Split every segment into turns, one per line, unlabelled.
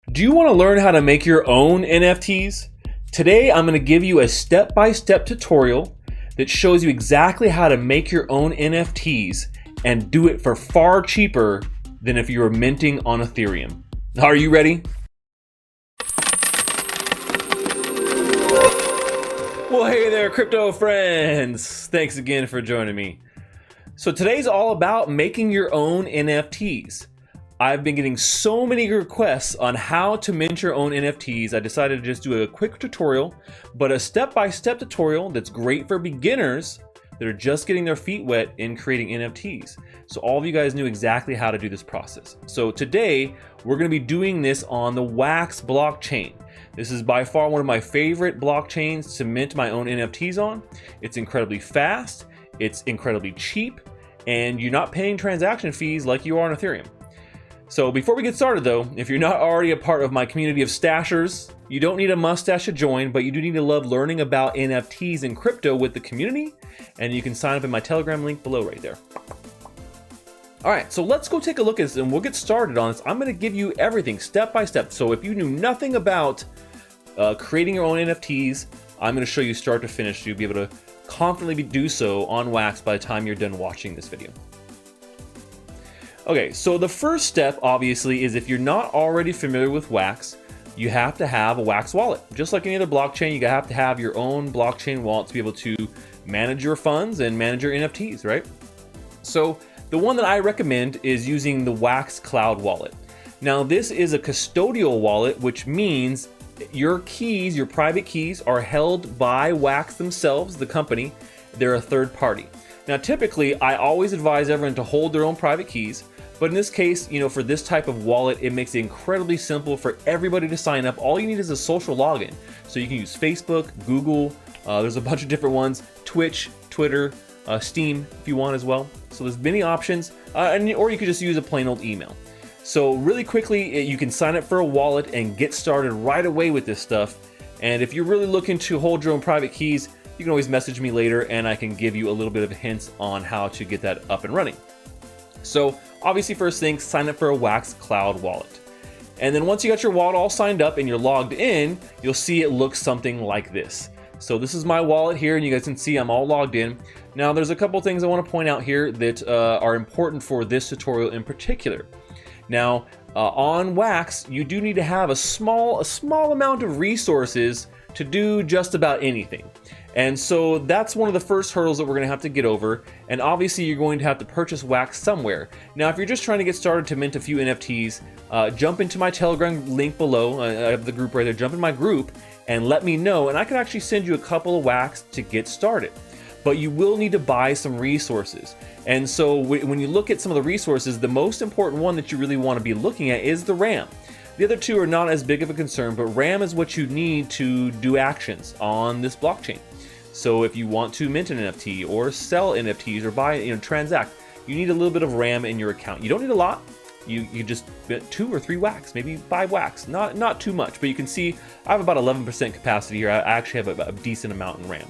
Do you want to learn how to make your own NFTs? Today, I'm going to give you a step-by-step tutorial that shows you exactly how to make your own NFTs and do it for far cheaper than if you were minting on Ethereum. Are you ready? Well, hey there, crypto friends. Thanks again for joining me. So today's all about making your own NFTs. I've been getting so many requests on how to mint your own NFTs. I decided to just do a quick tutorial, but a step-by-step tutorial that's great for beginners that are just getting their feet wet in creating NFTs. So all of you guys knew exactly how to do this process. So today, we're gonna be doing this on the Wax blockchain. This is by far one of my favorite blockchains to mint my own NFTs on. It's incredibly fast, it's incredibly cheap, and you're not paying transaction fees like you are on Ethereum. So before we get started though, if you're not already a part of my community of Stachers, you don't need a mustache to join, but you do need to love learning about NFTs and crypto with the community, and you can sign up in my Telegram link below right there. All right, so let's go take a look at this and we'll get started on this. I'm gonna give you everything step by step. So if you knew nothing about creating your own NFTs, I'm gonna show you start to finish. So you'll be able to confidently do so on Wax by the time you're done watching this video. Okay, so the first step, obviously, is if you're not already familiar with Wax, you have to have a Wax wallet. Just like any other blockchain, you have to have your own blockchain wallet to be able to manage your funds and manage your NFTs, right? So the one that I recommend is using the Wax Cloud wallet. Now, this is a custodial wallet, which means your keys, your private keys, are held by Wax themselves, the company. They're a third party. Now, typically, I always advise everyone to hold their own private keys. But in this case, for this type of wallet, it makes it incredibly simple for everybody to sign up. All you need is a social login. So you can use Facebook, Google, there's a bunch of different ones, Twitch, Twitter, Steam if you want as well. So there's many options, or you could just use a plain old email. So really quickly, you can sign up for a wallet and get started right away with this stuff. And if you're really looking to hold your own private keys, you can always message me later and I can give you a little bit of hints on how to get that up and running. So obviously, first thing, sign up for a Wax Cloud wallet. And then once you got your wallet all signed up and you're logged in, you'll see it looks something like this. So this is my wallet here, and you guys can see I'm all logged in. Now, there's a couple things I want to point out here that are important for this tutorial in particular. Now, on Wax, you do need to have a small amount of resources to do just about anything. And so that's one of the first hurdles that we're gonna have to get over. And obviously you're going to have to purchase Wax somewhere. Now, if you're just trying to get started to mint a few NFTs, jump into my Telegram link below. I have the group right there. Jump in my group and let me know. And I can actually send you a couple of Wax to get started. But you will need to buy some resources. And so when you look at some of the resources, the most important one that you really wanna be looking at is the RAM. The other two are not as big of a concern, but RAM is what you need to do actions on this blockchain. So if you want to mint an NFT or sell NFTs or buy, transact, you need a little bit of RAM in your account. You don't need a lot. You just get 2 or 3 Wax, maybe 5 Wax, not too much. But you can see I have about 11% capacity here. I actually have a decent amount in RAM.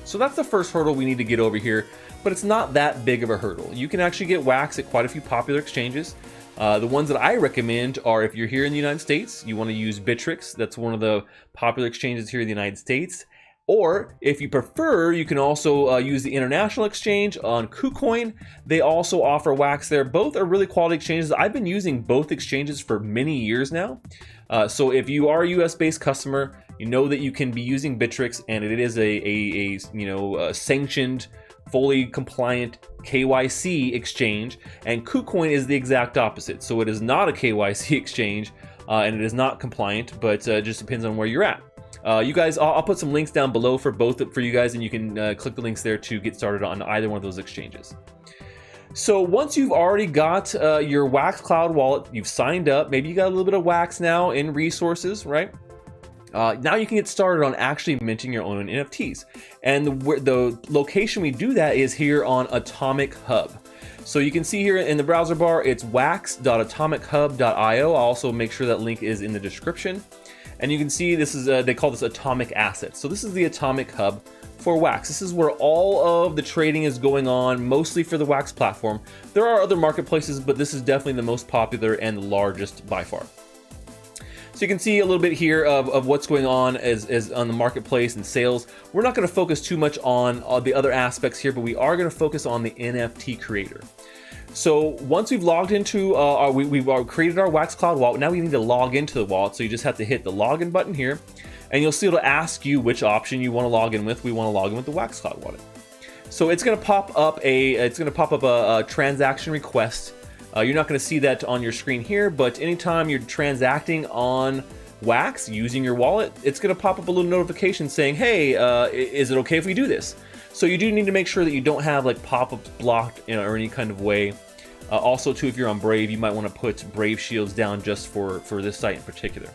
So that's the first hurdle we need to get over here, but it's not that big of a hurdle. You can actually get Wax at quite a few popular exchanges. The ones that I recommend are if you're here in the United States, you want to use Bittrex. That's one of the popular exchanges here in the United States. Or if you prefer, you can also use the international exchange on KuCoin. They also offer Wax there. Both are really quality exchanges. I've been using both exchanges for many years now. So if you are a US-based customer, you know that you can be using Bittrex, and it is a sanctioned, fully compliant KYC exchange. And KuCoin is the exact opposite. So it is not a KYC exchange, and it is not compliant, but it just depends on where you're at. You guys, I'll put some links down below for both for you guys, and you can click the links there to get started on either one of those exchanges. So once you've already got your Wax Cloud wallet, you've signed up, maybe you got a little bit of Wax now in resources, right? Now you can get started on actually minting your own NFTs. And the location we do that is here on Atomic Hub. So you can see here in the browser bar, it's wax.atomichub.io. I'll also make sure that link is in the description. And you can see this is, they call this Atomic Assets. So this is the Atomic Hub for Wax. This is where all of the trading is going on, mostly for the Wax platform. There are other marketplaces, but this is definitely the most popular and the largest by far. So you can see a little bit here of what's going on as on the marketplace and sales. We're not going to focus too much on the other aspects here, but we are going to focus on the NFT creator. So once we've logged into we've created our Wax Cloud wallet, now we need to log into the wallet. So you just have to hit the login button here, and you'll see it'll ask you which option you want to log in with. We want to log in with the Wax Cloud wallet. So it's going to pop up a transaction request. You're not going to see that on your screen here, but anytime you're transacting on Wax using your wallet, it's going to pop up a little notification saying, hey, is it okay if we do this? So you do need to make sure that you don't have like pop-ups blocked or any kind of way. Also too, if you're on Brave, you might want to put Brave shields down just for this site in particular.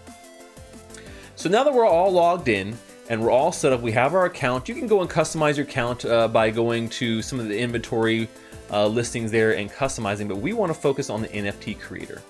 So now that we're all logged in and we're all set up, we have our account. You can go and customize your account by going to some of the inventory listings there and customizing, but we want to focus on the NFT creator.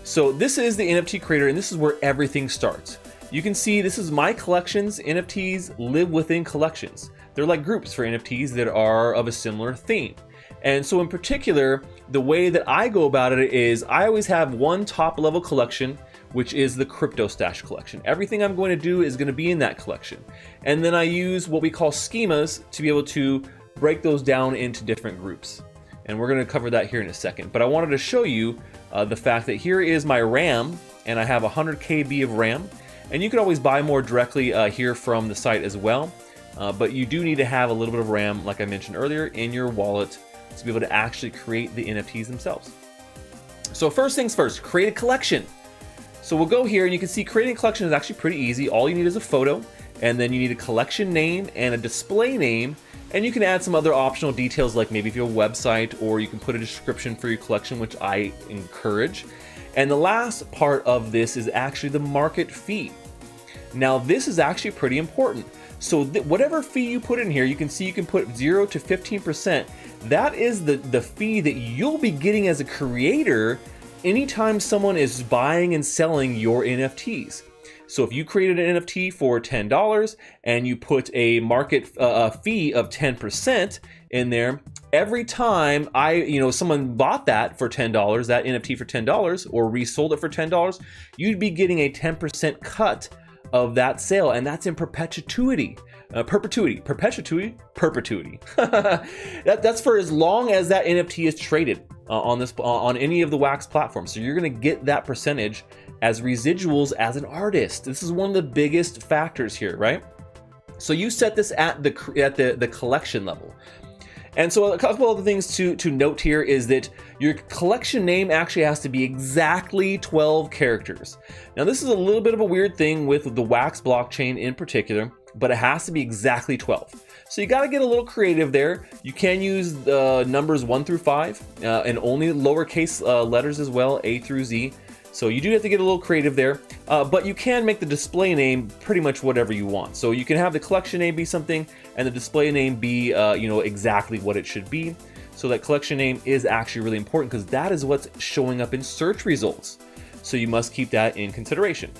So this is the NFT creator, and this is where everything starts. You can see this is my collections. NFTs live within collections. They're like groups for NFTs that are of a similar theme. And so in particular, the way that I go about it is I always have one top level collection, which is the Crypto Stash collection. Everything I'm going to do is going to be in that collection. And then I use what we call schemas to be able to break those down into different groups. And we're going to cover that here in a second. But I wanted to show you the fact that here is my RAM, and I have 100 KB of RAM. And you can always buy more directly here from the site as well. But you do need to have a little bit of RAM, like I mentioned earlier, in your wallet to be able to actually create the NFTs themselves. So first things first, create a collection. So we'll go here and you can see creating a collection is actually pretty easy. All you need is a photo, and then you need a collection name and a display name, and you can add some other optional details like maybe if you have a website, or you can put a description for your collection, which I encourage. And the last part of this is actually the market fee. Now this is actually pretty important. So whatever fee you put in here, you can see you can put 0 to 15%. That is the fee that you'll be getting as a creator anytime someone is buying and selling your NFTs. So if you created an NFT for $10 and you put a market fee of 10% in there, every time someone bought that for $10, that NFT for $10, or resold it for $10, you'd be getting a 10% cut of that sale, and that's in perpetuity. Perpetuity. That's for as long as that NFT is traded on any of the Wax platforms. So you're going to get that percentage as residuals as an artist. This is one of the biggest factors here, right? So you set this at the collection level. And so a couple of the things to note here is that your collection name actually has to be exactly 12 characters. Now this is a little bit of a weird thing with the Wax blockchain in particular, but it has to be exactly 12. So you got to get a little creative there. You can use the numbers 1 through 5 and only lowercase letters as well, A through Z. So you do have to get a little creative there, but you can make the display name pretty much whatever you want. So you can have the collection name be something and the display name be exactly what it should be. So that collection name is actually really important because that is what's showing up in search results. So you must keep that in consideration.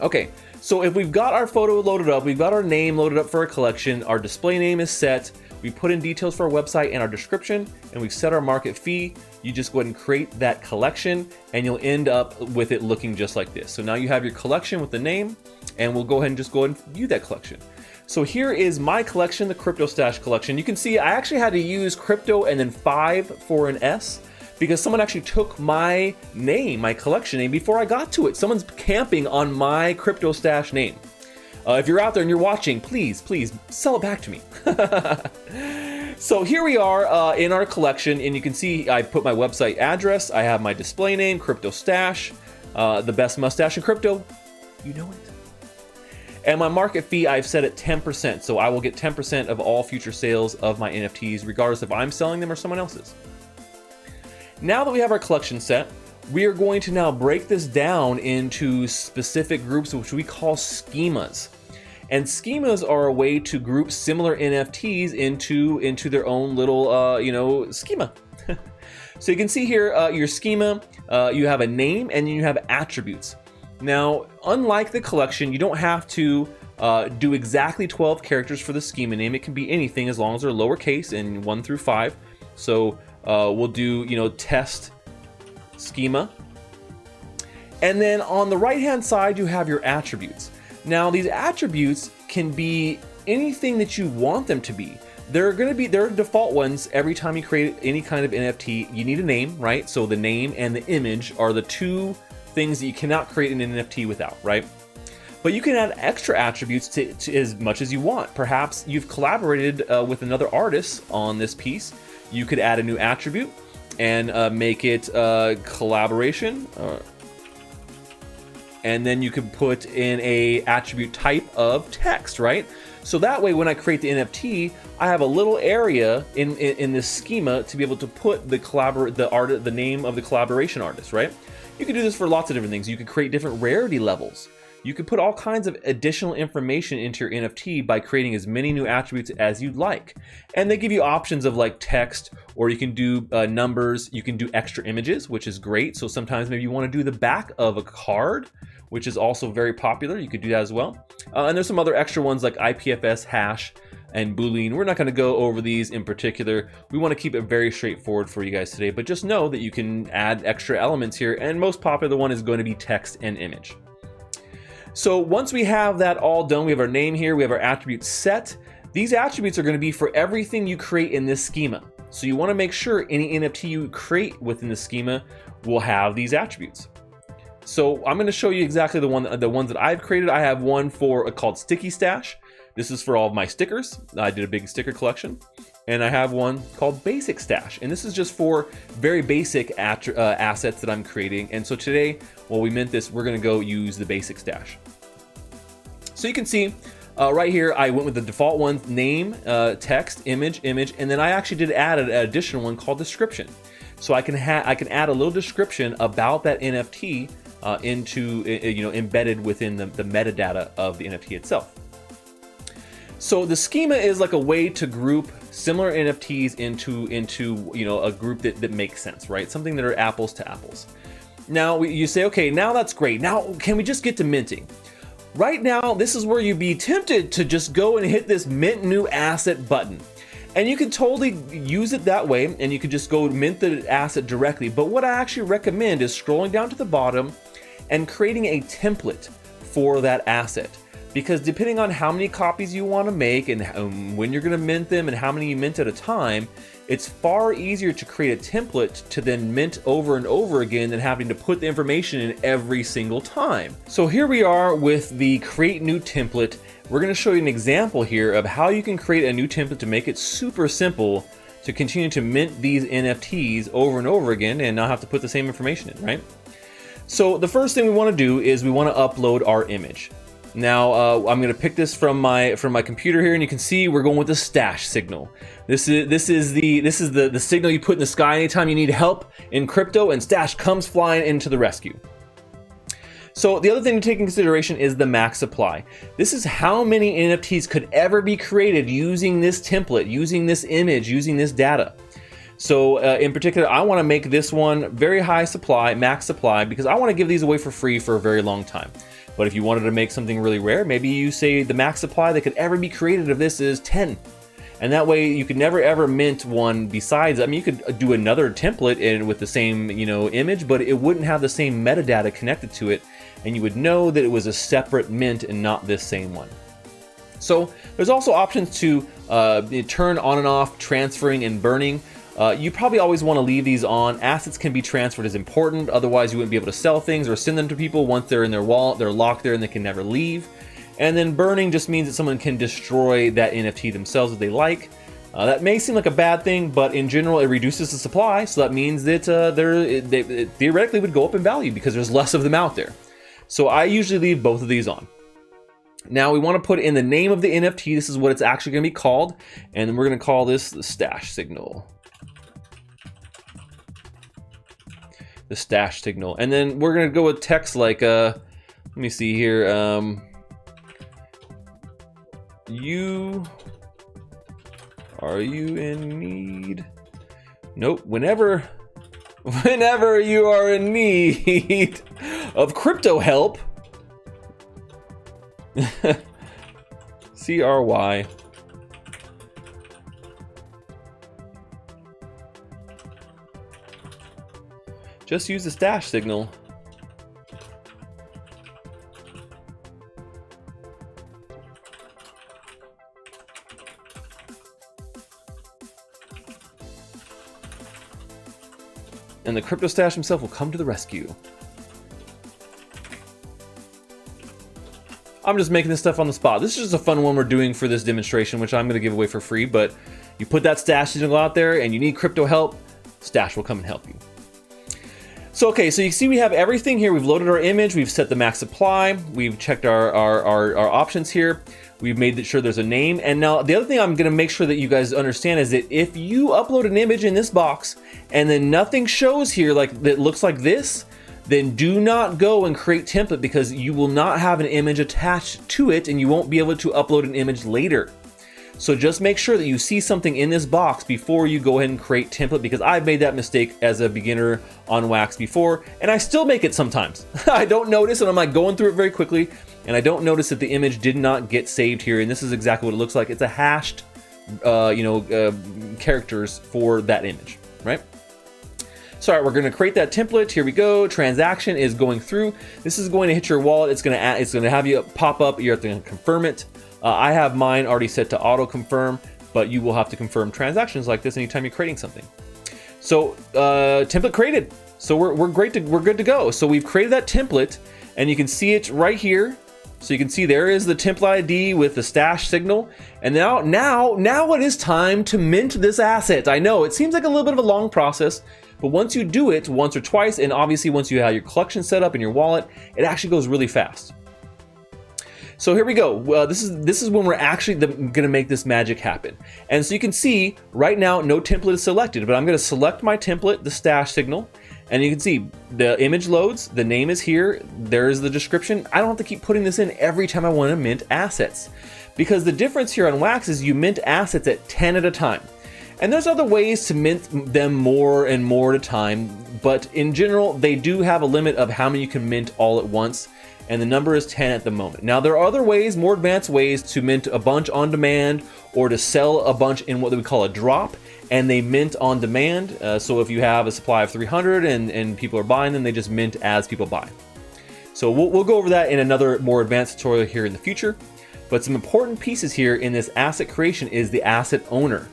Okay, so if we've got our photo loaded up, we've got our name loaded up for our collection, our display name is set, we put in details for our website and our description, and we've set our market fee, you just go ahead and create that collection, and you'll end up with it looking just like this. So now you have your collection with the name, and we'll go ahead and view that collection. So here is my collection, the Crypto Stash collection. You can see I actually had to use crypto and then 5 for an S, because someone actually took my name, my collection name, before I got to it. Someone's camping on my Crypto Stash name. If you're out there and you're watching, please sell it back to me. So here we are in our collection, and you can see I put my website address, I have my display name, Crypto Stash, the best mustache in crypto, you know it. And my market fee I've set at 10%, so I will get 10% of all future sales of my NFTs, regardless if I'm selling them or someone else's. Now that we have our collection set, we are going to now break this down into specific groups, which we call schemas. And schemas are a way to group similar NFTs into their own little, schema. So you can see here your schema, you have a name and you have attributes. Now, unlike the collection, you don't have to do exactly 12 characters for the schema name. It can be anything as long as they're lowercase and 1 through 5. So we'll do, test schema. And then on the right hand side, you have your attributes. Now these attributes can be anything that you want them to be. They're default ones every time you create any kind of NFT. You need a name, right? So the name and the image are the two things that you cannot create an NFT without, right? But you can add extra attributes to as much as you want. Perhaps you've collaborated with another artist on this piece. You could add a new attribute and make it collaboration. And then you could put in a attribute type of text, right? So that way, when I create the NFT, I have a little area in this schema to be able to put the name of the collaboration artist, right? You could do this for lots of different things. You could create different rarity levels. You could put all kinds of additional information into your NFT by creating as many new attributes as you'd like. And they give you options of like text, or you can do numbers. You can do extra images, which is great. So sometimes maybe you want to do the back of a card, which is also very popular. You could do that as well. And there's some other extra ones like IPFS, hash, and Boolean. We're not going to go over these in particular. We want to keep it very straightforward for you guys today, but just know that you can add extra elements here, and most popular one is going to be text and image. So once we have that all done, we have our name here, we have our attributes set. These attributes are going to be for everything you create in this schema. So you want to make sure any NFT you create within the schema will have these attributes. So I'm going to show you exactly the ones that I've created. I have one called Sticky Stash. This is for all of my stickers. I did a big sticker collection. And I have one called Basic Stash. And this is just for very basic assets that I'm creating. And so today, while we mint this, we're going to go use the Basic Stash. So you can see right here, I went with the default ones: name, text, image, and then I actually did add an additional one called description. So I can add a little description about that NFT embedded within the metadata of the NFT itself. So the schema is like a way to group similar NFTs into a group that makes sense, right? Something that are apples to apples. Now you say, okay, now that's great. Now can we just get to minting? Right now, this is where you'd be tempted to just go and hit this mint new asset button. And you can totally use it that way, and you can just go mint the asset directly. But what I actually recommend is scrolling down to the bottom and creating a template for that asset. Because depending on how many copies you want to make and when you're going to mint them and how many you mint at a time, it's far easier to create a template to then mint over and over again than having to put the information in every single time. So here we are with the create new template. We're going to show you an example here of how you can create a new template to make it super simple to continue to mint these NFTs over and over again and not have to put the same information in, right? So the first thing we want to do is we want to upload our image. Now I'm going to pick this from my computer here, and you can see we're going with the stash signal. This is the signal you put in the sky anytime you need help in crypto, and Stache comes flying into the rescue. So the other thing to take in consideration is the max supply. This is how many NFTs could ever be created using this template, using this image, using this data. So in particular, I want to make this one very high supply, max supply, because I want to give these away for free for a very long time. But if you wanted to make something really rare, maybe you say the max supply that could ever be created of this is 10. And that way you could never ever mint one besides. I mean, you could do another template with the same, image, but it wouldn't have the same metadata connected to it. And you would know that it was a separate mint and not this same one. So there's also options to turn on and off transferring and burning. You probably always want to leave these on. Assets can be transferred as important, otherwise you wouldn't be able to sell things or send them to people. Once they're in their wallet, they're locked there and they can never leave. And then burning just means that someone can destroy that NFT themselves if they like. That may seem like a bad thing, but in general it reduces the supply, so that means that they theoretically would go up in value because there's less of them out there. So I usually leave both of these on. Now we want to put in the name of the NFT. This is what it's actually going to be called, and then we're going to call this the Stache signal. The Stache signal. And then we're going to go with text like, let me see here. Are you in need? Nope. Whenever you are in need of crypto help, CRY. Just use the Stache signal. and the crypto stash himself will come to the rescue. I'm just making this stuff on the spot. This is just a fun one we're doing for this demonstration, which I'm going to give away for free, but you put that Stache signal out there and you need crypto help, Stache will come and help you. So, okay, so you see we have everything here. We've loaded our image, we've set the max supply, we've checked our options here, we've made sure there's a name. And now the other thing I'm gonna make sure that you guys understand is that if you upload an image in this box and then nothing shows here like that looks like this, then do not go and create template, because you will not have an image attached to it and you won't be able to upload an image later. So just make sure that you see something in this box before you go ahead and create template, because I've made that mistake as a beginner on Wax before, and I still make it sometimes. I don't notice, and I'm like going through it very quickly, and I don't notice that the image did not get saved here, and this is exactly what it looks like. It's a hashed, characters for that image, right? So, all right, we're going to create that template. Here we go. Transaction is going through. This is going to hit your wallet. It's going to have you pop up. You have to confirm it. I have mine already set to auto confirm, but you will have to confirm transactions like this anytime you're creating something. So template created. So we're good to go. So we've created that template, and you can see it right here. So you can see there is the template ID with the Stache signal. And now it is time to mint this asset. I know it seems like a little bit of a long process, but once you do it once or twice, and obviously once you have your collection set up in your wallet, it actually goes really fast. So here we go. This is when we're actually gonna make this magic happen. And so you can see right now, no template is selected, but I'm gonna select my template, the Stache signal, and you can see the image loads, the name is here, there's the description. I don't have to keep putting this in every time I wanna mint assets, because the difference here on Wax is you mint assets at 10 at a time. And there's other ways to mint them more and more at a time, but in general, they do have a limit of how many you can mint all at once, and the number is 10 at the moment. Now, there are other ways, more advanced ways to mint a bunch on demand, or to sell a bunch in what we call a drop, and they mint on demand. So if you have a supply of 300 and people are buying them, they just mint as people buy. So we'll go over that in another more advanced tutorial here in the future. But some important pieces here in this asset creation is the asset owner.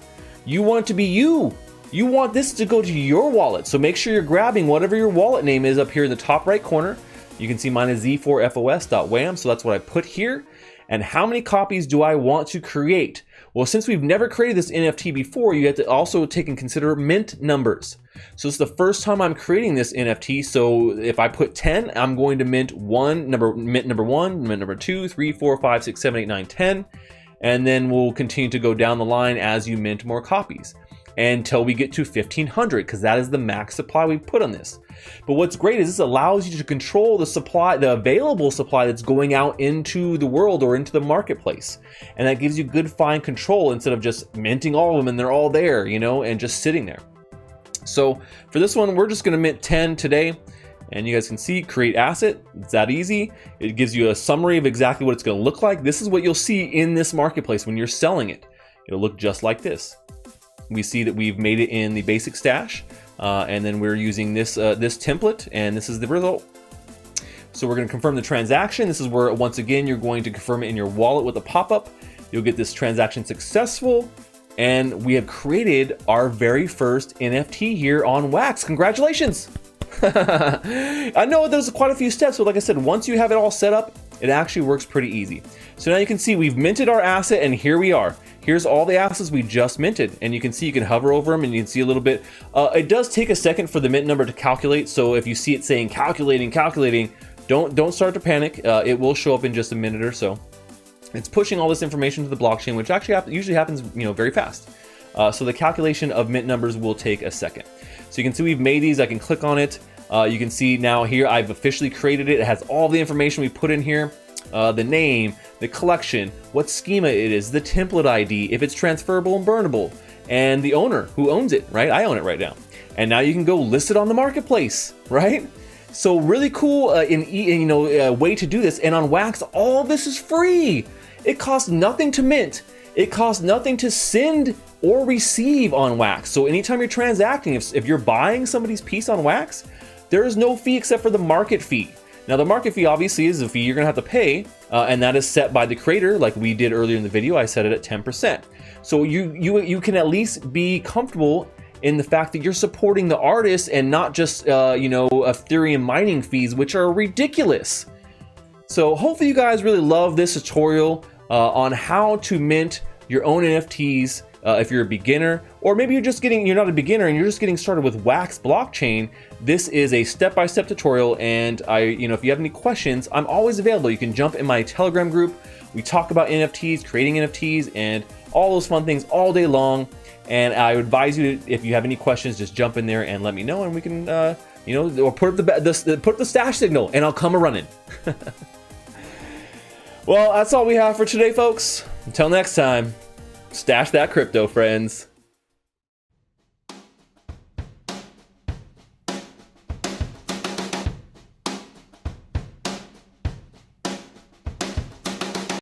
You want it to be you. You want this to go to your wallet. So make sure you're grabbing whatever your wallet name is up here in the top right corner. You can see mine is z4fos.wham, so that's what I put here. And how many copies do I want to create? Well, since we've never created this NFT before, you have to also take and consider mint numbers. So it's the first time I'm creating this NFT. So if I put 10, I'm going to mint mint number 1, mint number 2, 3, 4, 5, 6, 7, 8, 9, 10. And then we'll continue to go down the line as you mint more copies until we get to 1,500, because that is the max supply we put on this. But what's great is this allows you to control the supply, the available supply that's going out into the world or into the marketplace. And that gives you good fine control instead of just minting all of them and they're all there, and just sitting there. So for this one, we're just gonna mint 10 today. And you guys can see, create asset, it's that easy. It gives you a summary of exactly what it's gonna look like. This is what you'll see in this marketplace when you're selling it. It'll look just like this. We see that we've made it in the basic stash, and then we're using this template, and this is the result. So we're gonna confirm the transaction. This is where, once again, you're going to confirm it in your wallet with a pop-up. You'll get this transaction successful, and we have created our very first NFT here on Wax. Congratulations! I know there's quite a few steps, but like I said, once you have it all set up, it actually works pretty easy. So now you can see we've minted our asset, and here we are. Here's all the assets we just minted, and you can see you can hover over them and you can see a little bit. It does take a second for the mint number to calculate, so if you see it saying calculating, don't start to panic. It will show up in just a minute or so. It's pushing all this information to the blockchain, which actually usually happens very fast. So the calculation of mint numbers will take a second. So you can see we've made these. I can click on it. You can see now here I've officially created it. It has all the information we put in here. The name, the collection, what schema it is, the template ID, if it's transferable and burnable, and the owner who owns it, right? I own it right now. And now you can go list it on the marketplace, right? So really cool way to do this. And on Wax, all this is free. It costs nothing to mint. It costs nothing to send or receive on Wax. So anytime you're transacting, if you're buying somebody's piece on Wax, there is no fee except for the market fee. Now the market fee obviously is a fee you're gonna have to pay, and that is set by the creator, like we did earlier in the video. I set it at 10%. So you can at least be comfortable in the fact that you're supporting the artists and not just, Ethereum mining fees, which are ridiculous. So hopefully you guys really love this tutorial on how to mint your own NFTs if you're a beginner, or maybe you're not a beginner and you're just getting started with Wax blockchain. This is a step-by-step tutorial, and if you have any questions, I'm always available. You can jump in my Telegram group. We talk about NFTs, creating NFTs, and all those fun things all day long. And I would advise you to, if you have any questions, just jump in there and let me know, and we can, or put up the stash signal, and I'll come a running. Well, that's all we have for today, folks. Until next time, stash that crypto, friends.